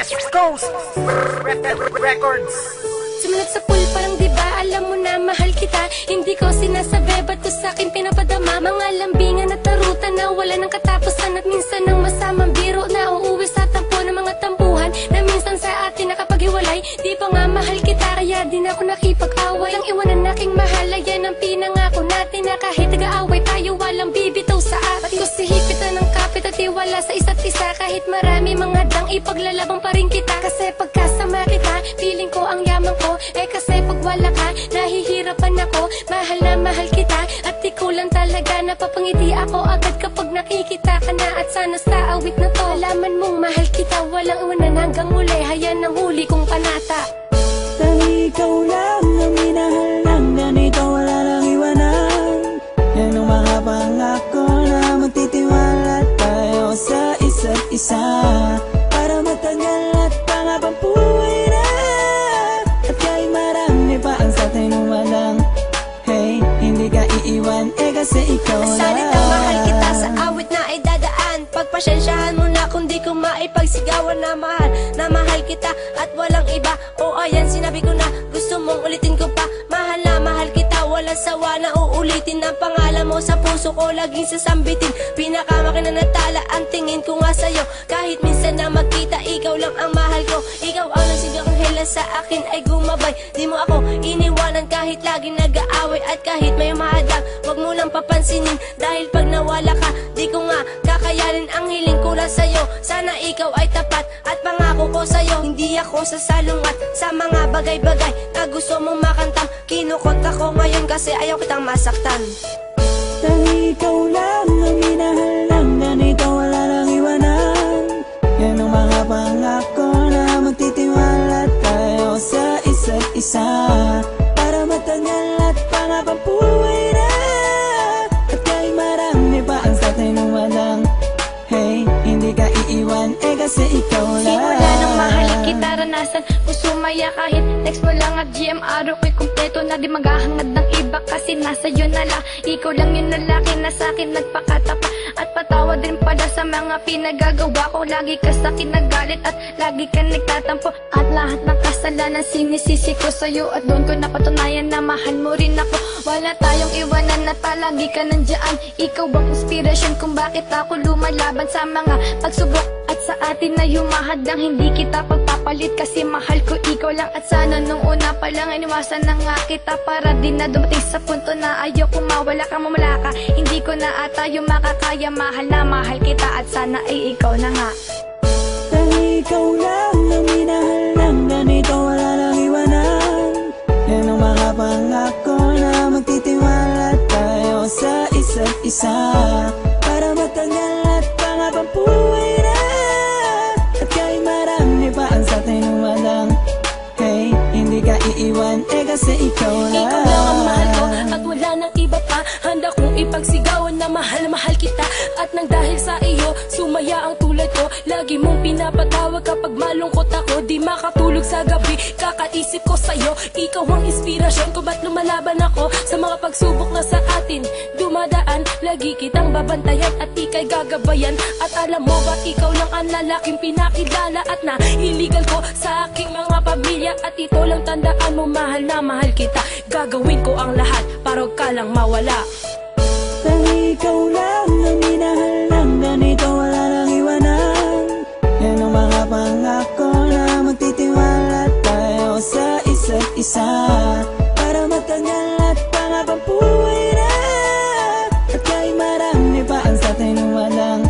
West Coast Records. Sumunod sa pool parang diba alam mo na mahal kita. Hindi ko sinasabi ba't ko sa'kin pinapadama. Mga lambingan at tarutan na wala ng katapusan. At minsan ng masamang biro na uuwi sa tampo ng mga tampuhan na minsan sa atin nakapaghiwalay. Di pa nga mahal kita kaya di na ako nakipag-away. Ang iwanan aking mahal ay yan ang pinangako natin na kahit nag-aaway tayo walang bibitaw sa atin. Ba't ko sihipitan ng kapit at iwala sa isa't isa. Kahit marami mga dang ipaglalabang pa rin kita. Kasi pagkasama kita feeling ko ang yaman ko. Eh kasi pag wala ka nahihirapan ako. Mahal na mahal kita at ikaw lang talaga. Napapangiti ako agad kapag nakikita ka na. At sana sa awit na to alaman mong mahal kita. Walang iwanan hanggang muli. Hayan ang huli kong panata. Dahil ikaw lang ang minahal lang. Ganito wala lang iwanan. Yan ang mga pangako na magtitiwala tayo sa isa't isa. Para matagal at pangabang buhay na. At kahit marami pa ang sa atin walang hey, hindi ka iiwan eh kasi ikaw lang. Salita mahal kita sa awit na ay dadaan. Pagpasensyahan mo na kung di ko maipagsigawan na mahal kita at walang iba. O ayan sinabi ko na gusto mong ulitin ko pa. Mahal na mahal kita walang sawa na uulitin. Ang pangalan mo sa puso ko laging sasambitin. Pinakamakina na tala ang tingin ko nga sa'yo. Kahit minsan na magkita ikaw lang ang mahal ko. Ikaw ang nagsigang hela sa akin ay gumabay. Di mo ako iniwanan kahit lagi nag-aaway. At kahit may mahadang wag mo lang papansinin. Dahil pag nawala ka di ko nga kakayanin. Ang hiling ko lang sa'yo sana ikaw ay tapat. At pangako ko sa'yo hindi ako sasalungat sa mga bagay-bagay na gusto mong makantam. Kinukot ako ngayon kasi ayaw kitang masaktan. Dahil ikaw lang ang minahal lang. Ganito wala lang iwanan. Yan ang mga pangako na magtitiwala tayo sa isa't isa. Para matagal at pangabang buhay na. At kahit marami pa ang sa atin walang hey, hindi ka iiwan eh kasi ikaw lang. Simula nang mahalin kita ranasan ko sumaya kahit text mo lang at GM araw ko'y kumpleto na. Di maghahangad ng iba kasi nasa yun na lang. Ikaw lang yung lalaki na sa'kin nagpakatapa. At patawad din pala sa mga pinagagawa ko. Lagi ka sa'kin nagalit at lagi ka nagtatampo. At lahat ng kasalanan sinisisi ko sa'yo. At doon ko napatunayan na mahal mo rin ako. Wala tayong iwanan na palagi ka nandyan. Ikaw bang inspirasyon kung bakit ako lumalaban sa mga pagsubok. At sa atin na humahadang hindi kita pagpapalit. Kasi mahal ko ikaw lang. At sana nung una pa lang iniwasan na nga kita. Para din na dumating sa punto na ayaw kung mawala ka mamala ka. Hindi ko na ata yung makakaya. Mahal na mahal kita at sana ay ikaw na nga. Dahil ikaw lang ang minahal lang. Ganito wala lang iwanan. Yan ang mga pangako na magtitiwala tayo sa isa't isa. Para matagal at pangabang buhay na. At kahit marami pa ang sa atin walang hey, hindi ka iiwan eh kasi ikaw lang. Ikaw lang ang mahal ko at wala nang iba pa. Handa kong ipagsigawan na mahal na mahal kita. At nang dahil sa iyo sumaya ang tulad ko. Lagi mong pinapatawag kapag malungkot ako. Di makatulog sa gabi kakaisip ko sa'yo. Ikaw ang inspirasyon ko ba't lumalaban ako. Sa mga pagsubok na sa atin dumadaan. Lagi kitang babantayan at ika'y gagabayan. At alam mo ba ikaw lang ang lalaking pinakilala. At nahiligan ko sa aking mga pamilya. At ito lang tandaan mo mahal na mahal kita. Gagawin ko ang lahat para huwag ka lang mawala. Dahil ikaw lang ang minahal lang. Ganito wala lang iwanan. Yan ang mga pangako na magtitiwala tayo sa isa't isa. Para matagal at pangabang buhay na. At kahit marami pa ang sa atin walang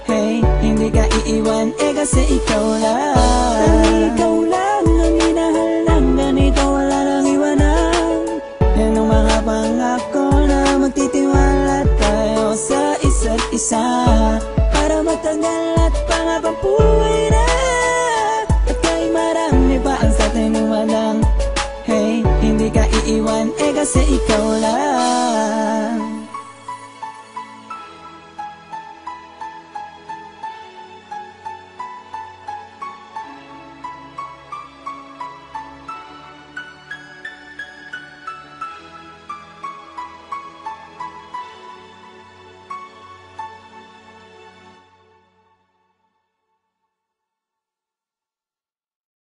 hey, hindi ka iiwan eh kasi ikaw lang. Dahil ikaw lang ang minahal lang. Ganito wala lang iwanan. Yan ang mga pangako na magtitiwala tayo sa isa't isa. Para matagal at pangabang buhay na. At kahit marami pa ang sa atin walang hey, hindi ka iiwan eh kasi ikaw lang.